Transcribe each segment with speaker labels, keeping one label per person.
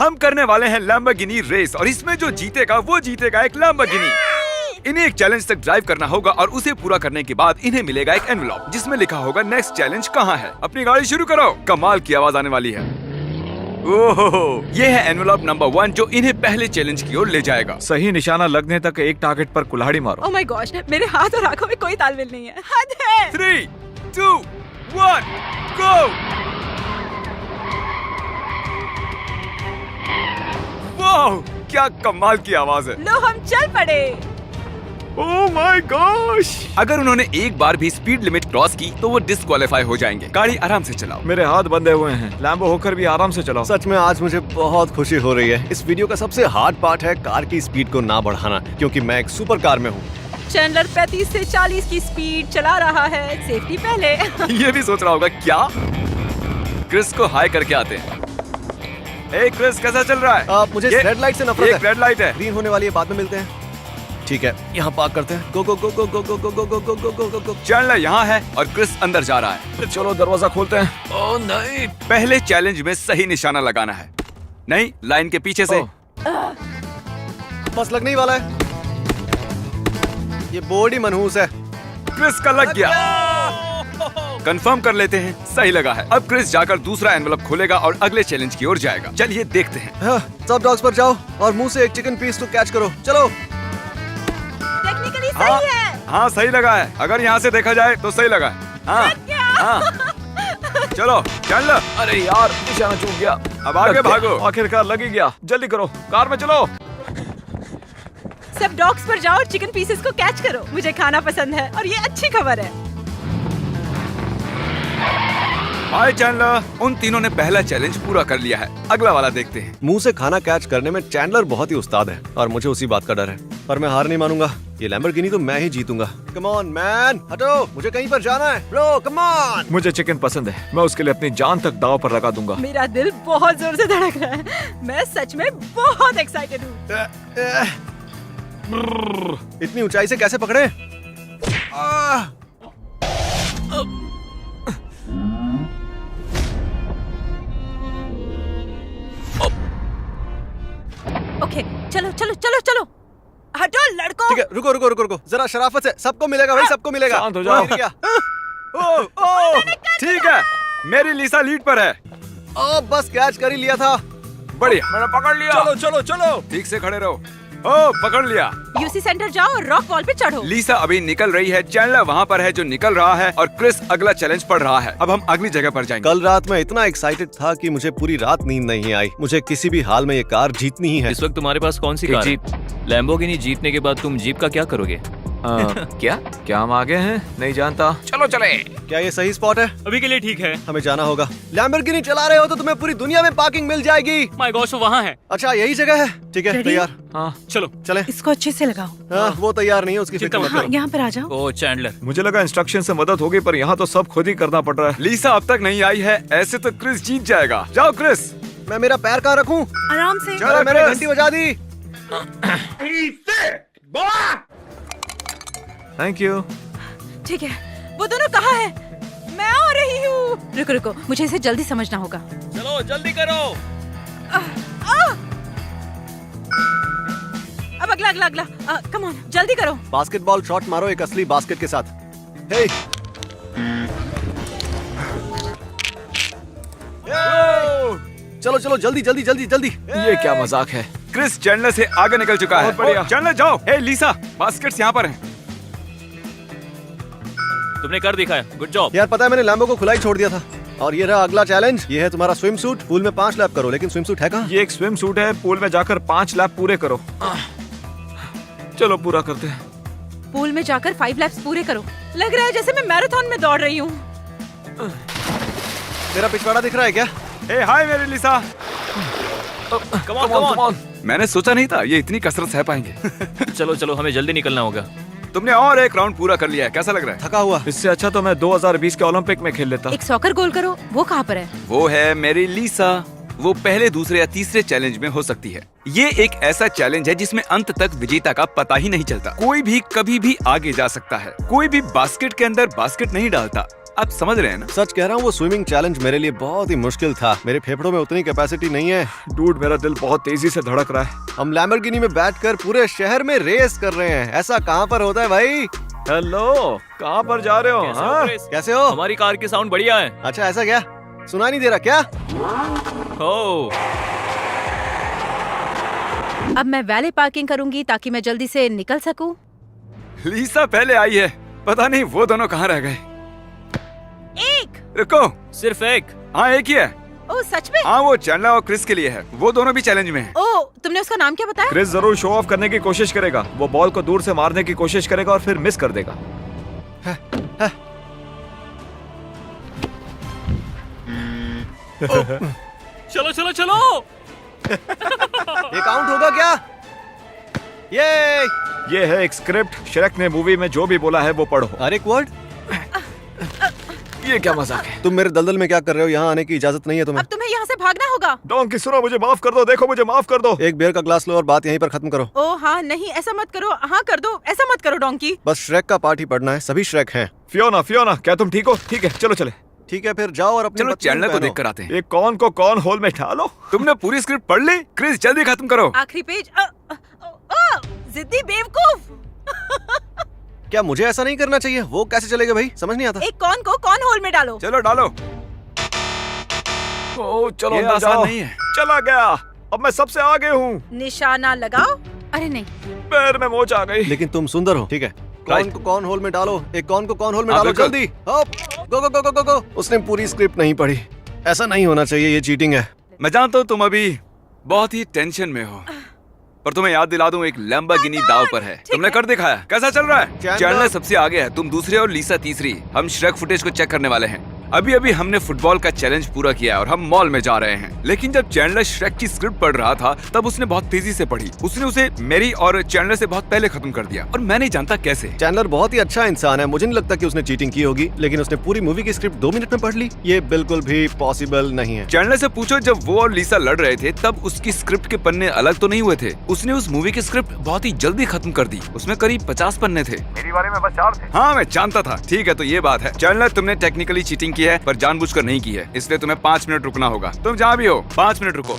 Speaker 1: हम करने वाले हैं लैम्बोर्गिनी रेस और इसमें जो जीतेगा वो जीतेगा एक लैम्बोर्गिनी। इन्हें एक चैलेंज तक ड्राइव करना होगा और उसे पूरा करने के बाद इन्हें मिलेगा एक एनवेलप जिसमें लिखा होगा नेक्स्ट चैलेंज कहाँ है। अपनी गाड़ी शुरू करो। कमाल की आवाज आने वाली है। ओहो, ये है एनवेलप नंबर 1 जो इन्हें पहले चैलेंज की ओर ले जाएगा।
Speaker 2: सही निशाना लगने तक एक टारगेट पर कुल्हाड़ी मारो।
Speaker 3: ओह माय गॉश, मेरे हाथ और आंखों में कोई तालमेल नहीं है। हद है।
Speaker 1: 3, 2, 1, गो। वाह, क्या कमाल की आवाज है।
Speaker 3: लो हम चल पड़े।
Speaker 1: Oh my gosh. अगर उन्होंने एक बार भी स्पीड लिमिट क्रॉस की तो वो डिस्क्वालीफाई हो जाएंगे। गाड़ी आराम से चलाओ।
Speaker 2: मेरे हाथ बंधे हुए हैं। लैम्बो होकर भी आराम से चलाओ।
Speaker 4: सच में आज मुझे बहुत खुशी हो रही है। इस वीडियो का सबसे हार्ड पार्ट है कार की स्पीड को ना बढ़ाना, क्योंकि मैं एक सुपर कार में हूँ।
Speaker 3: चैंडलर 35 से 40 की स्पीड चला रहा है। सेफ्टी पहले।
Speaker 1: ये भी सोच रहा होगा क्या। क्रिस को हाई करके आते हैं। हे क्रिस, कैसा चल रहा है?
Speaker 4: मुझे
Speaker 1: ये-
Speaker 4: रेड लाइट से नफरत
Speaker 1: एक
Speaker 4: है।
Speaker 1: रेड लाइट है।
Speaker 4: ग्रीन होने वाली है, बाद में मिलते हैं। ठीक है, यहाँ पार्क करते हैं। गो गो गो गो गो गो गो गो गो गो गो गो गो गो।
Speaker 1: चैंडलर यहाँ है और क्रिस अंदर जा रहा है।
Speaker 2: चलो दरवाजा खोलते हैं।
Speaker 1: ओह नहीं, पहले चैलेंज में सही निशाना लगाना है। नहीं, लाइन के पीछे से।
Speaker 4: बस लगने ही वाला है। ये बोर्ड ही मनहूस है।
Speaker 1: क्रिस का लग गया। कंफर्म कर लेते हैं, सही लगा है। अब क्रिस जाकर दूसरा एनवेलप खोलेगा और अगले चैलेंज की ओर जाएगा। चलिए देखते हैं।
Speaker 4: हाँ, सब डॉग्स पर जाओ और मुंह से एक चिकन पीस तो कैच करो। चलो।
Speaker 3: टेक्निकली
Speaker 1: हाँ,
Speaker 3: सही है।
Speaker 1: हाँ सही लगा है। अगर यहाँ से देखा जाए तो सही लगा है। हाँ, हाँ। चलो चल।
Speaker 2: अरे यार, निशाना चूक गया।
Speaker 1: अब आगे
Speaker 2: लग गया।
Speaker 1: भागो।
Speaker 2: आखिरकार लग ही गया। जल्दी करो, कार में चलो।
Speaker 3: सब डॉग्स पर जाओ और चिकन पीसेस को कैच करो। मुझे खाना पसंद है और ये अच्छी खबर है।
Speaker 1: हाय चैंडलर, उन तीनों ने पहला चैलेंज पूरा कर लिया है। अगला वाला देखते हैं।
Speaker 4: मुंह से खाना कैच करने में चैंडलर बहुत ही उस्ताद है और मुझे उसी बात का डर है। पर मैं हार नहीं मानूंगा। ये लैम्बोर्गिनी तो मैं ही जीतूंगा। कम ऑन मैन, हटो, मुझे कहीं पर जाना है। Bro come on.
Speaker 2: मुझे चिकन पसंद है। मैं उसके लिए अपनी जान तक दांव पर लगा दूंगा।
Speaker 3: मेरा दिल बहुत जोर से धड़क रहा है। मैं सच में बहुत एक्साइटेड हूँ।
Speaker 4: इतनी ऊंचाई से कैसे पकड़े?
Speaker 3: ओके, चलो चलो चलो चलो। हटो लड़कों।
Speaker 4: ठीक है, रुको रुको रुको रुको। जरा शराफत से। सबको मिलेगा भाई, सबको मिलेगा।
Speaker 2: शांत हो जाओ।
Speaker 4: गिर गया।
Speaker 1: ओह, ठीक है, मेरी लिसा लीड पर है।
Speaker 4: बस कैच कर ही लिया था।
Speaker 1: बढ़िया, मैंने पकड़ लिया।
Speaker 2: चलो चलो चलो।
Speaker 1: ठीक से खड़े रहो। ओह, पकड़ लिया।
Speaker 3: यूसी सेंटर जाओ और रॉक वॉल पे चढ़ो।
Speaker 1: लीसा अभी निकल रही है। चैंडलर वहाँ पर है जो निकल रहा है और क्रिस अगला चैलेंज पढ़ रहा है। अब हम अगली जगह पर जाएंगे।
Speaker 4: कल रात मैं इतना एक्साइटेड था कि मुझे पूरी रात नींद नहीं आई। मुझे किसी भी हाल में ये कार जीतनी ही है।
Speaker 5: इस वक्त तुम्हारे पास कौन सी
Speaker 2: एक
Speaker 5: कार है?
Speaker 2: जीप।
Speaker 5: लैम्बोर्गिनी जीतने के बाद तुम जीप का क्या करोगे?
Speaker 2: क्या हम आगे हैं? नहीं जानता। चलो चले।
Speaker 4: क्या ये सही स्पॉट है?
Speaker 5: अभी के लिए ठीक है।
Speaker 4: हमें जाना होगा। लैम्बोर्गिनी चला रहे हो तो तुम्हें पूरी दुनिया में पार्किंग मिल जाएगी।
Speaker 5: माय गॉश, वो वहाँ है।
Speaker 4: अच्छा, यही जगह है। ठीक है,
Speaker 3: Ready?
Speaker 4: तैयार।
Speaker 2: हाँ,
Speaker 5: चलो।
Speaker 4: चले।
Speaker 3: इसको अच्छे से लगाओ।
Speaker 4: हाँ, वो तैयार नहीं है, उसकी फिक्र मत
Speaker 3: हाँ,
Speaker 4: करो।
Speaker 3: यहाँ पर आ जाओ।
Speaker 5: ओ चैंडलर,
Speaker 2: मुझे लगा इंस्ट्रक्शन से मदद होगी, पर यहाँ तो सब खुद ही करना पड़ रहा है।
Speaker 1: लीसा अब तक नहीं आई है। ऐसे तो क्रिस जीत जाएगा। जाओ क्रिस।
Speaker 4: मैं मेरा पैर कहाँ रखूं?
Speaker 3: आराम से।
Speaker 1: चलो
Speaker 4: मैंने
Speaker 1: क्रिस।
Speaker 4: घंटी बजा दी।
Speaker 2: Thank you.
Speaker 3: ठीक है, वो दोनों कहाँ है? मैं आ रही हूँ। रुको रुको, मुझे इसे जल्दी समझना होगा।
Speaker 5: चलो जल्दी करो।
Speaker 3: अब अगला अगला अगला। कम ऑन, जल्दी करो।
Speaker 4: बास्केटबॉल शॉट मारो एक असली बास्केट के साथ। हे। चलो चलो, जल्दी जल्दी जल्दी जल्दी।
Speaker 2: ये क्या मजाक है?
Speaker 1: क्रिस चैंडलर से आगे निकल चुका है।
Speaker 2: बहुत बढ़िया।
Speaker 1: चैंडलर जाओ। हे लीसा, बास्केट्स यहाँ पर हैं।
Speaker 5: तुमने कर दिखाया, गुड जॉब।
Speaker 4: यार पता है, मैंने लैम्बो को खुला ही छोड़ दिया था। और ये रहा अगला चैलेंज। ये है तुम्हारा स्विम सूट। पूल में 5 लैप करो, लेकिन स्विम सूट है कहाँ?
Speaker 2: ये एक स्विम सूट है। पूल में जाकर 5 लैप पूरे करो। चलो पूरा करते हैं।
Speaker 3: पूल में जाकर 5 लैप्स पूरे करो। लग रहा है जैसे मैं मैराथन में दौड़ रही हूँ।
Speaker 4: तेरा पिछवाड़ा दिख रहा है क्या?
Speaker 1: हे हाय मेरी लिसा।
Speaker 5: Come on.
Speaker 1: मैंने सोचा नहीं था ये इतनी कसरत सह पाएंगे।
Speaker 5: चलो चलो, हमें जल्दी निकलना होगा।
Speaker 1: तुमने और एक राउंड पूरा कर लिया है। कैसा लग रहा है?
Speaker 4: थका हुआ।
Speaker 2: इससे अच्छा तो मैं 2020 के ओलंपिक में खेल लेता।
Speaker 3: एक सॉकर गोल करो। वो कहाँ पर है?
Speaker 1: वो है मेरी लिसा। वो पहले, दूसरे या तीसरे चैलेंज में हो सकती है। ये एक ऐसा चैलेंज है जिसमें अंत तक विजेता का पता ही नहीं चलता। कोई भी कभी भी आगे जा सकता है। कोई भी बास्केट के अंदर बास्केट नहीं डालता। आप समझ रहे हैं ना?
Speaker 4: सच कह रहा हूँ, वो स्विमिंग चैलेंज मेरे लिए बहुत ही मुश्किल था। मेरे फेफड़ों में उतनी कैपेसिटी नहीं है।
Speaker 2: डूड, मेरा दिल बहुत तेजी से धड़क रहा है।
Speaker 4: हम लैम्बोर्गिनी में बैठकर पूरे शहर में रेस कर रहे हैं। ऐसा कहाँ पर होता है भाई?
Speaker 2: हेलो, कहाँ पर जा रहे हो?
Speaker 5: कैसे हो,
Speaker 2: हाँ?
Speaker 5: क्रिस?
Speaker 4: कैसे हो?
Speaker 5: हमारी कार की साउंड बढ़िया है।
Speaker 4: अच्छा, ऐसा क्या? सुनाई नहीं दे रहा क्या?
Speaker 5: ओ,
Speaker 3: अब मैं वैले पार्किंग करूंगी ताकि मैं जल्दी से निकल सकूं।
Speaker 1: लीसा पहले आई है, पता नहीं वो दोनों कहाँ रह गए।
Speaker 3: एक।
Speaker 1: रुको,
Speaker 5: सिर्फ एक।
Speaker 1: हाँ एक ही है।
Speaker 3: ओ सच में?
Speaker 1: हाँ वो चैंडलर और क्रिस के लिए है, वो दोनों भी चैलेंज में हैं।
Speaker 3: ओ, तुमने उसका नाम क्या बताया?
Speaker 2: क्रिस जरूर शो ऑफ करने की कोशिश करेगा। वो बॉल को दूर से मारने की कोशिश करेगा और फिर मिस कर देगा।
Speaker 5: चलो चलो चलो।
Speaker 4: ये काउंट होगा क्या?
Speaker 2: ये है एक स्क्रिप्ट। श्रेक ने मूवी में जो भी बोला है वो पढ़ो।
Speaker 4: अरे एक वर्ड।
Speaker 2: ये क्या मजाक है?
Speaker 4: तुम मेरे दलदल में क्या कर रहे हो? यहाँ आने की इजाजत नहीं है तुम्हें।
Speaker 3: अब तुम्हें यहाँ से भागना होगा।
Speaker 2: डोंकी सुनो, मुझे माफ कर दो। देखो, मुझे माफ कर दो।
Speaker 4: एक बियर का ग्लास लो और बात यहीं पर खत्म करो।
Speaker 3: ओ हाँ, नहीं ऐसा मत करो। हाँ कर दो, ऐसा मत करो डोंकी।
Speaker 4: बस श्रेक का पार्ट ही पढ़ना है। सभी श्रेक हैं।
Speaker 2: फियोना, क्या तुम ठीक हो? ठीक है, चलो चले।
Speaker 4: ठीक है, फिर जाओ और अपनी
Speaker 1: चलो
Speaker 4: पत्नी
Speaker 1: चैंडलर को
Speaker 4: पहनो।
Speaker 1: देख कर आते हैं।
Speaker 2: ये कौन को कौन होल में डालो।
Speaker 1: तुमने पूरी स्क्रिप्ट पढ़ ली? क्रिस जल्दी खत्म करो।
Speaker 3: आखिरी पेज। जिद्दी बेवकूफ।
Speaker 4: क्या मुझे ऐसा नहीं करना चाहिए? वो कैसे चलेगा भाई? समझ नहीं आता।
Speaker 3: एक कौन को कौन होल में डालो।
Speaker 1: चलो डालो।
Speaker 2: ओ, चलो
Speaker 1: ये
Speaker 2: अंदर
Speaker 1: आसान
Speaker 2: जाओ।
Speaker 1: नहीं है।
Speaker 2: चला गया। अब मैं सबसे आगे हूँ।
Speaker 3: निशाना लगाओ। अरे नहीं,
Speaker 2: पैर में मोच आ गई।
Speaker 4: लेकिन तुम सुंदर हो। ठीक है, कौन
Speaker 1: Right.
Speaker 4: को कौन होल में डालो। एक कौन को कौन होल में
Speaker 1: हाँ,
Speaker 4: डालो।
Speaker 1: बिल्कुल।
Speaker 4: जल्दी गो गो गो गो गो गो। उसने पूरी स्क्रिप्ट नहीं पढ़ी। ऐसा नहीं होना चाहिए, ये चीटिंग है।
Speaker 1: मैं जानता हूँ तुम अभी बहुत ही टेंशन में हो, पर तुम्हें याद दिला दूं, एक लैम्बोर्गिनी दाव पर है। तुमने कर दिखाया। कैसा चल रहा है? चैंडलर सबसे आगे है, तुम दूसरे और लीसा तीसरी। हम श्रेक फुटेज को चेक करने वाले हैं। अभी अभी हमने फुटबॉल का चैलेंज पूरा किया और हम मॉल में जा रहे हैं। लेकिन जब चैंडलर श्रेक की स्क्रिप्ट पढ़ रहा था तब उसने बहुत तेजी से पढ़ी। उसने उसे मेरी और चैंडलर से बहुत पहले खत्म कर दिया और मैं नहीं जानता कैसे।
Speaker 4: चैंडलर बहुत ही अच्छा इंसान है। मुझे नहीं लगता कि उसने चीटिंग की होगी, लेकिन उसने पूरी मूवी की स्क्रिप्ट 2 मिनट में पढ़ ली। ये बिल्कुल भी पॉसिबल नहीं है।
Speaker 1: चैंडलर से पूछो, जब वो और लीसा लड़ रहे थे तब उसकी स्क्रिप्ट के पन्ने अलग तो नहीं हुए थे। उसने उस मूवी की स्क्रिप्ट बहुत ही जल्दी खत्म कर दी। उसमें करीब 50 पन्ने थे।
Speaker 2: मेरी बारे में बस 4 थे।
Speaker 1: हाँ मैं जानता था। ठीक है, तो ये बात है। चैंडलर, तुमने टेक्निकली चीटिंग की है पर जानबूझकर नहीं की है, इसलिए तुम्हें 5 मिनट रुकना होगा। तुम जहाँ भी हो 5 मिनट रुको।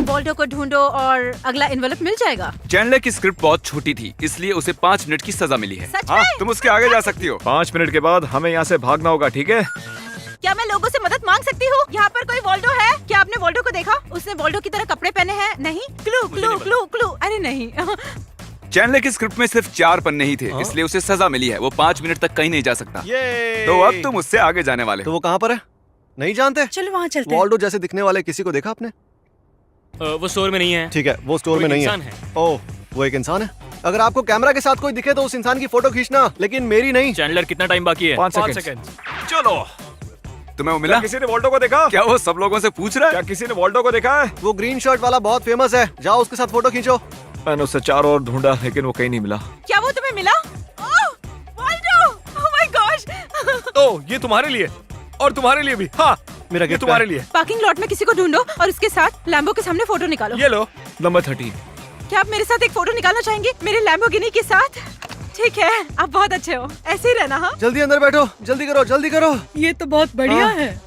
Speaker 3: वॉल्डो को ढूंढो और अगला एनवेलप मिल जाएगा।
Speaker 1: चैंडलर की स्क्रिप्ट बहुत छोटी थी, इसलिए उसे 5 मिनट की सजा मिली है।
Speaker 3: सच
Speaker 1: हाँ,
Speaker 3: में?
Speaker 1: तुम उसके आगे जा सकती हो।
Speaker 2: 5 मिनट के बाद हमें यहाँ से भागना होगा, ठीक है?
Speaker 3: क्या मैं लोगों से मदद मांग सकती हूँ? यहाँ पर कोई वॉल्डो है? क्या आपने वॉल्डो को देखा? उसने वॉल्डो की तरह कपड़े पहने हैं? नहीं। Clue clue clue clue. अरे नहीं।
Speaker 1: चैंडलर की स्क्रिप्ट में सिर्फ 4 पन्ने ही थे, इसलिए उसे सजा मिली है। वो 5 मिनट तक कहीं नहीं जा सकता।
Speaker 4: ये
Speaker 1: तो अब तुम उससे आगे जाने वाले
Speaker 4: तो
Speaker 1: हो।
Speaker 4: वो कहाँ पर है? नहीं जानते?
Speaker 3: चलो वहाँ चलते हैं।
Speaker 4: वॉल्डो जैसे दिखने वाले किसी को देखा आपने?
Speaker 5: वो स्टोर में नहीं है।
Speaker 4: ठीक है, वो स्टोर
Speaker 5: कोई
Speaker 4: में नहीं
Speaker 5: इंसान
Speaker 4: है।
Speaker 5: है।
Speaker 4: ओह, वो एक इंसान है। अगर आपको कैमरा के साथ कोई दिखे तो उस इंसान की फोटो खींचना, लेकिन मेरी नहीं।
Speaker 5: चैंडलर, कितना टाइम बाकी है?
Speaker 2: 5 सेकंड। चलो।
Speaker 1: तुम्हें वो मिला?
Speaker 2: किसी ने वॉल्डो को देखा?
Speaker 1: क्या वो सब लोगों से पूछ रहा
Speaker 2: क्या
Speaker 1: है?
Speaker 2: किसी ने वॉल्डो को देखा है?
Speaker 4: वो ग्रीन शर्ट वाला बहुत फेमस है। जाओ उसके साथ फोटो खींचो।
Speaker 2: मैंने उससे चारों ओर ढूंढा लेकिन वो कहीं नहीं मिला।
Speaker 3: क्या वो तुम्हें मिला? ओह, वॉल्डो! Oh my gosh!
Speaker 2: तो ये तुम्हारे लिए और तुम्हारे लिए भी। हाँ,
Speaker 4: मेरा
Speaker 2: ये
Speaker 4: गिफ्ट
Speaker 2: तुम्हारे
Speaker 4: है।
Speaker 2: लिए।
Speaker 3: पार्किंग लॉट में किसी को ढूंढो और उसके साथ लैम्बो के सामने फोटो निकालो।
Speaker 2: ये लो, नंबर 13।
Speaker 3: क्या आप मेरे साथ एक फोटो निकालना चाहेंगे मेरे लैम्बोर्गिनी के साथ? ठीक है, आप बहुत अच्छे हो। ऐसे ही रहना। हाँ,
Speaker 4: जल्दी अंदर बैठो। जल्दी करो, जल्दी करो।
Speaker 3: ये तो बहुत बढ़िया
Speaker 4: हाँ।
Speaker 3: है।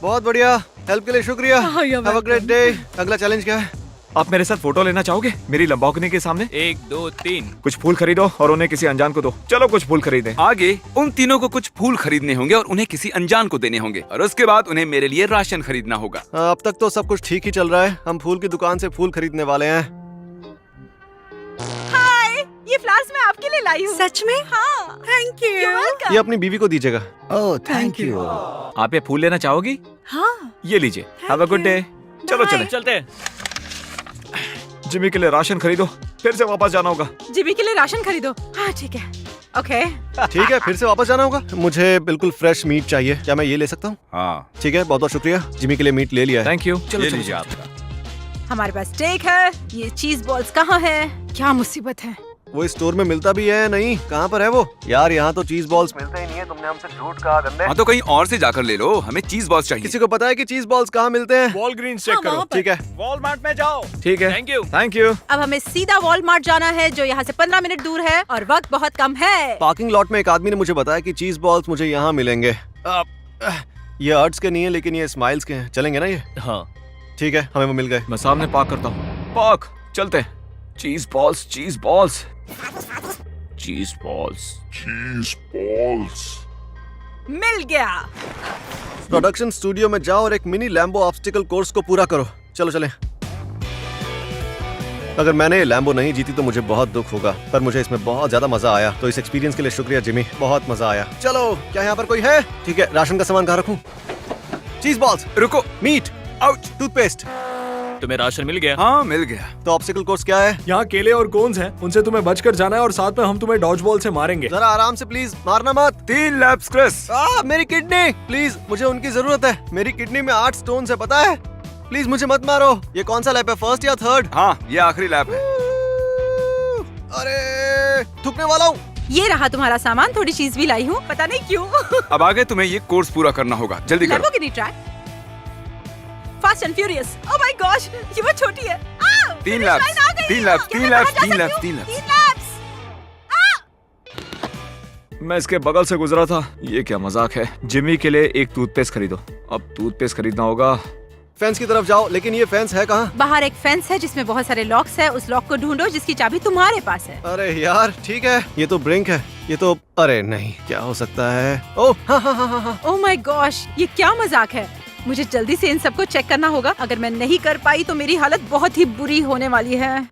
Speaker 4: बहुत बढ़िया। हेल्प के लिए शुक्रिया।
Speaker 3: हाँ, you're
Speaker 4: have a great day. अगला चैलेंज क्या है?
Speaker 2: आप मेरे साथ फोटो लेना चाहोगे मेरी लंबाओकनी के सामने?
Speaker 5: 1 2 3।
Speaker 2: कुछ फूल खरीदो और उन्हें किसी अनजान को दो। चलो कुछ फूल खरीदें।
Speaker 1: आगे उन तीनों को कुछ फूल खरीदने होंगे और उन्हें किसी अनजान को देने होंगे और उसके बाद उन्हें मेरे लिए राशन खरीदना होगा।
Speaker 4: अब तक तो सब कुछ ठीक ही चल रहा है। हम फूल की दुकान से फूल खरीदने वाले हैं।
Speaker 3: हाय, ये फ्लावर्स मैं आपके लिए लाई हूँ। सच में? हाँ। Thank you.
Speaker 4: ये अपनी बीवी को दीजिएगा।
Speaker 1: Oh thank you.
Speaker 2: आप ये फूल लेना चाहोगी?
Speaker 3: हाँ।
Speaker 2: ये लीजिए। Have a good day. चलो चले।
Speaker 5: चलते हैं।
Speaker 2: जिमी के लिए राशन खरीदो, फिर से वापस जाना होगा।
Speaker 3: जिमी के लिए राशन खरीदो। हाँ ठीक है। ओके।
Speaker 4: ठीक है, फिर से वापस जाना होगा। मुझे बिल्कुल फ्रेश मीट चाहिए। क्या मैं ये ले सकता हूँ?
Speaker 1: हाँ
Speaker 4: ठीक है, बहुत बहुत शुक्रिया। जिमी के लिए मीट ले लिया है।
Speaker 2: Thank you. चलो
Speaker 1: ये
Speaker 2: चलो
Speaker 1: लीजिए
Speaker 2: चलो।
Speaker 1: आपका।
Speaker 3: हमारे पास स्टेक है। ये चीज बॉल्स कहाँ है? क्या मुसीबत है।
Speaker 4: वो इस स्टोर में मिलता भी है नहीं? कहाँ पर है वो? यार यहाँ तो चीज बॉल्स मिलते ही नहीं है, तुमने हमसे झूठ कहा गंदे।
Speaker 1: हाँ तो कहीं और से जाकर ले लो, हमें चीज बॉल्स चाहिए।
Speaker 4: किसी को पता है कि चीज बॉल्स कहाँ मिलते हैं?
Speaker 2: वॉल ग्रीन चेक
Speaker 3: हाँ,
Speaker 2: करो।
Speaker 3: वहाँ पर।
Speaker 4: ठीक है,
Speaker 2: वॉलमार्ट में जाओ।
Speaker 4: ठीक है,
Speaker 5: थैंक यू।
Speaker 2: Thank you.
Speaker 3: अब हमें सीधा वॉलमार्ट जाना है जो यहाँ से 15 मिनट दूर है और वक्त बहुत कम है।
Speaker 4: पार्किंग लॉट में एक आदमी ने मुझे बताया कि चीज बॉल्स मुझे यहाँ मिलेंगे। ये अर्ट्स के नहीं है लेकिन ये स्माइल्स के हैं, चलेंगे ना ये?
Speaker 5: हाँ
Speaker 4: ठीक है, हमें वो मिल गए।
Speaker 2: मैं सामने पार्क करता हूँ। पार्क चलते हैं। चीज बॉल्स, चीज बॉल्स, चीज बॉल्स।
Speaker 3: मिल गया।
Speaker 4: प्रोडक्शन स्टूडियो में जाओ और एक मिनी लैम्बो ऑब्स्टिकल कोर्स को पूरा करो। चलो चलें। अगर मैंने ये लैम्बो नहीं जीती तो मुझे बहुत दुख होगा, पर मुझे इसमें बहुत ज्यादा मजा आया, तो इस एक्सपीरियंस के लिए शुक्रिया जिमी, बहुत मजा आया। चलो, क्या यहाँ पर कोई है? ठीक है, राशन का सामान कहाँ रखूं? चीज बॉल्स,
Speaker 1: रुको।
Speaker 4: Meat, ouch, toothpaste.
Speaker 5: तुम्हें राशन मिल गया?
Speaker 1: हाँ मिल गया।
Speaker 4: तो ऑब्स्टिकल कोर्स क्या है?
Speaker 6: यहाँ केले और कोन्स हैं, उनसे तुम्हें बचकर जाना है और साथ में हम तुम्हें डॉज बॉल से मारेंगे।
Speaker 4: जरा आराम से प्लीज, मारना मत।
Speaker 1: 3 लैप्स क्रिस।
Speaker 4: मेरी किडनी, प्लीज, मुझे उनकी जरूरत है। मेरी किडनी में 8 स्टोन है, पता है? प्लीज मुझे मत मारो। ये कौन सा लैप है, फर्स्ट या थर्ड?
Speaker 1: हाँ ये आखिरी लैप है।
Speaker 4: अरे थूकने वाला हूँ।
Speaker 3: ये रहा तुम्हारा सामान, थोड़ी चीज भी लाई हूँ, पता नहीं क्यों।
Speaker 1: अब आगे तुम्हें ये कोर्स पूरा करना होगा, जल्दी करो।
Speaker 3: Lamborghini track, fast and furious. Oh my gosh, ये बहुत छोटी है।
Speaker 1: 3 lapse, 3 lapse, 3 lapse, 3 lapse, 3 lapse.
Speaker 2: मैं इसके बगल से गुजरा था। ये क्या मजाक है? जिमी के लिए एक टूथपेस्ट खरीदो। अब टूथपेस्ट खरीदना होगा।
Speaker 4: फेंस की तरफ जाओ, लेकिन ये फेंस है कहाँ?
Speaker 3: बाहर एक फेंस है जिसमें बहुत सारे लॉक्स है, उस लॉक को ढूंढो जिसकी चाबी तुम्हारे पास है।
Speaker 4: अरे यार ठीक है, ये तो ब्रिंक है। ये तो, अरे नहीं, क्या हो सकता है? ओह हाँ हाँ हाँ हाँ।
Speaker 3: ओह माय गॉश, ये क्या मजाक है? मुझे जल्दी से इन सबको चेक करना होगा। अगर मैं नहीं कर पाई तो मेरी हालत बहुत ही बुरी होने वाली है।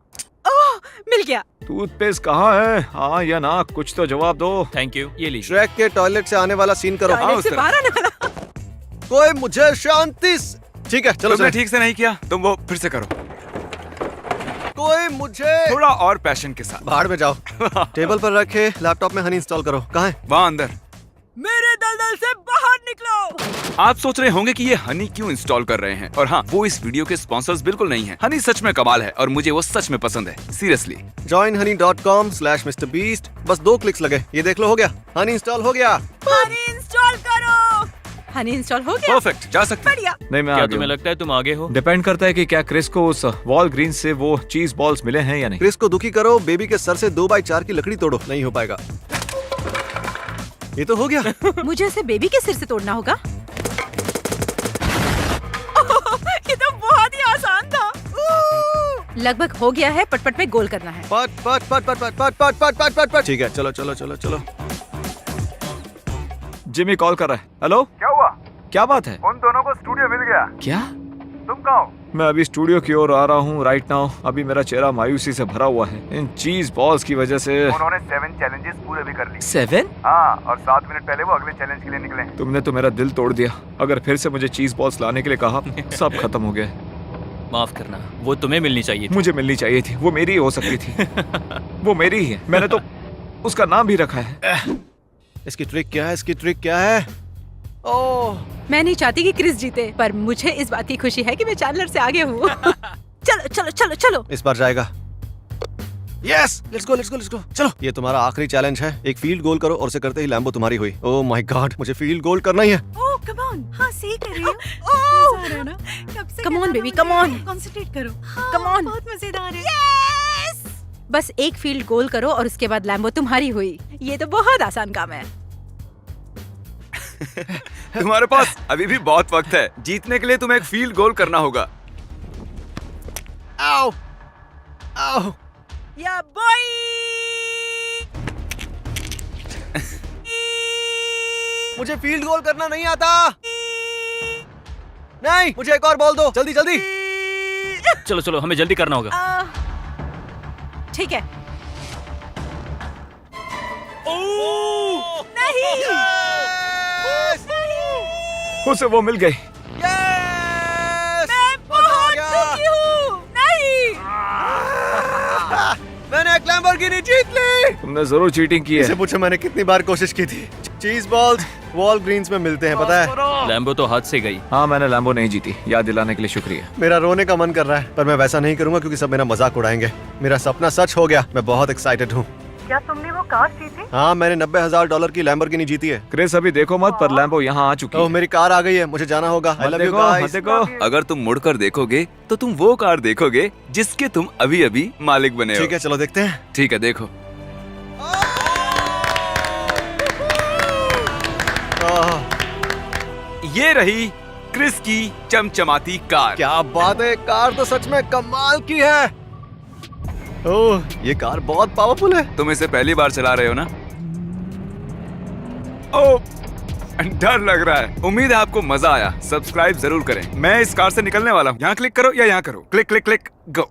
Speaker 3: ओह, मिल गया।
Speaker 2: टूथपेस्ट कहाँ है? हाँ या ना, कुछ तो जवाब दो।
Speaker 5: थैंक यू, ये लीजिए।
Speaker 4: ट्रैक के टॉयलेट से आने वाला सीन करो।
Speaker 3: टॉयलेट
Speaker 1: उस
Speaker 3: से
Speaker 1: तरफ।
Speaker 3: बाहर आने वाला।
Speaker 4: कोई मुझे शांति ठीक है, चलो
Speaker 1: तुमने
Speaker 4: चलो।
Speaker 1: ठीक से नहीं किया, तुम वो फिर से करो,
Speaker 4: कोई मुझे
Speaker 1: थोड़ा और पैशन के साथ।
Speaker 4: बाहर में जाओ। टेबल पर रखे लैपटॉप में हनी इंस्टॉल करो। कहाँ है?
Speaker 1: वहाँ अंदर।
Speaker 3: मेरे दलदल से बाहर निकलो।
Speaker 1: आप सोच रहे होंगे कि ये हनी क्यों इंस्टॉल कर रहे हैं, और हाँ, वो इस वीडियो के स्पॉन्सर्स बिल्कुल नहीं है। हनी सच में कमाल है और मुझे वो सच में पसंद है, सीरियसली।
Speaker 4: joinhoney.com/MrBeast। बस 2 क्लिक्स लगे, ये देख लो, हो गया। हनी इंस्टॉल हो गया।
Speaker 3: हनी इंस्टॉल करो। हनी इंस्टॉल हो गया।
Speaker 1: परफेक्ट, जा सकते हैं।
Speaker 3: बढ़िया।
Speaker 2: नहीं, मैं
Speaker 5: क्या
Speaker 2: आगे
Speaker 5: तुम्हें
Speaker 2: हूँ।
Speaker 5: लगता है तुम आगे हो?
Speaker 2: डिपेंड करता है कि क्या क्रिस को उस वॉल ग्रीन से वो चीज बॉल्स मिले हैं या नहीं।
Speaker 4: क्रिस को दुखी करो, बेबी के सर से 2x4 की लकड़ी तोड़ो। नहीं हो पाएगा। ये तो हो गया।
Speaker 3: मुझे इसे बेबी के सिर से तोड़ना होगा। ये तो बहुत ही आसान था। लगभग हो गया है, पटपट में गोल करना है।
Speaker 4: पट पट पट पट पट पट पट पट पट पट पट। ठीक है, चलो चलो चलो चलो।
Speaker 2: जिमी कॉल कर रहा है। हेलो,
Speaker 1: क्या हुआ?
Speaker 2: क्या बात है?
Speaker 1: उन दोनों को स्टूडियो मिल गया।
Speaker 2: क्या?
Speaker 1: तुम कहाँ हो?
Speaker 2: मैं अभी स्टूडियो की ओर आ रहा हूँ राइट नाउ। अभी मेरा चेहरा मायूसी से भरा हुआ है इन चीज बॉल्स की वजह से।
Speaker 1: उन्होंने 7 चैलेंजेस पूरे भी कर लिए।
Speaker 2: 7?
Speaker 1: हाँ, और 7 मिनट पहले वो अगले चैलेंज के लिए निकले।
Speaker 2: तुमने तो मेरा दिल तोड़ दिया। अगर फिर से मुझे चीज बॉल्स लाने के लिए कहा, सब खत्म हो गया।
Speaker 5: माफ करना, वो तुम्हें मिलनी चाहिए थी।
Speaker 2: मुझे मिलनी चाहिए थी, वो मेरी ही हो सकती थी। वो मेरी ही है, मैंने तो उसका नाम भी रखा है।
Speaker 4: इसकी ट्रिक क्या है? इसकी ट्रिक क्या है? ओह,
Speaker 3: मैं नहीं चाहती कि क्रिस जीते, पर मुझे इस बात की खुशी है कि मैं चैंडलर से आगे हूँ। चलो चलो चलो चलो।
Speaker 4: इस बार जाएगा। Yes, let's go let's go let's go. चलो, ये तुम्हारा आखिरी चैलेंज है। एक फील्ड गोल करो और उसे करते ही लैम्बो तुम्हारी हुई। ओह माय गॉड, मुझे फील्ड गोल करना ही है।
Speaker 3: Oh come on. हाँ सही कर रही हो। Oh come on baby, come on. Concentrate करो। Come on. बहुत मजेदार है। यस! बस एक फील्ड गोल करो और उसके बाद लैम्बो तुम्हारी हुई। ये तो बहुत आसान काम है।
Speaker 1: तुम्हारे पास अभी भी बहुत वक्त है। जीतने के लिए तुम्हें एक फील्ड गोल करना होगा।
Speaker 4: आओ आओ।
Speaker 3: या बॉय।
Speaker 4: मुझे फील्ड गोल करना नहीं आता। नहीं, मुझे एक और बॉल दो, जल्दी जल्दी।
Speaker 5: चलो चलो, हमें जल्दी करना होगा।
Speaker 3: ठीक है। नहीं।
Speaker 2: उसे वो मिल गई।
Speaker 4: यस!
Speaker 3: मैं बहुत दुखी हूँ। नहीं।
Speaker 4: मैंने एक लैम्बोर्गिनी जीत ली।
Speaker 2: तुमने जरूर चीटिंग की
Speaker 4: इसे
Speaker 2: है।
Speaker 4: पूछो मैंने कितनी बार कोशिश की थी। चीज बॉल्स, वॉल ग्रीन्स में मिलते हैं, पता है।
Speaker 5: लैम्बो तो हाथ से गई।
Speaker 2: हाँ, मैंने लैम्बो नहीं जीती। याद दिलाने के लिए शुक्रिया।
Speaker 4: मेरा रोने का मन कर रहा है, पर मैं वैसा नहीं करूंगा क्योंकि सब मेरा मजाक उड़ाएंगे। मेरा सपना सच हो गया, मैं बहुत एक्साइटेड हूँ।
Speaker 7: क्या तुमने वो कार जीती?
Speaker 4: हाँ, मैंने $90,000 की लैम्बोर्गिनी जीती है।
Speaker 2: क्रिस, अभी देखो मत, पर लैम्बो यहाँ आ चुकी
Speaker 4: ओह,
Speaker 2: है।
Speaker 4: मेरी कार आ गई है, मुझे जाना होगा। I
Speaker 2: मत
Speaker 4: love you
Speaker 2: देखो,
Speaker 4: guys.
Speaker 2: मत देखो।
Speaker 1: अगर तुम मुड़कर देखोगे तो तुम वो कार देखोगे जिसके तुम अभी अभी मालिक बने हो।
Speaker 4: ठीक है, चलो देखते हैं।
Speaker 1: ठीक है, देखो। ये रही क्रिस की चमचमाती कार।
Speaker 4: क्या बात है, कार तो सच में कमाल की है। ओह, ये कार बहुत पावरफुल है।
Speaker 1: तुम इसे पहली बार चला रहे हो ना? ओह, डर लग रहा है। उम्मीद है आपको मजा आया। सब्सक्राइब जरूर करें। मैं इस कार से निकलने वाला हूँ। यहाँ क्लिक करो या यहाँ करो। क्लिक क्लिक क्लिक गो।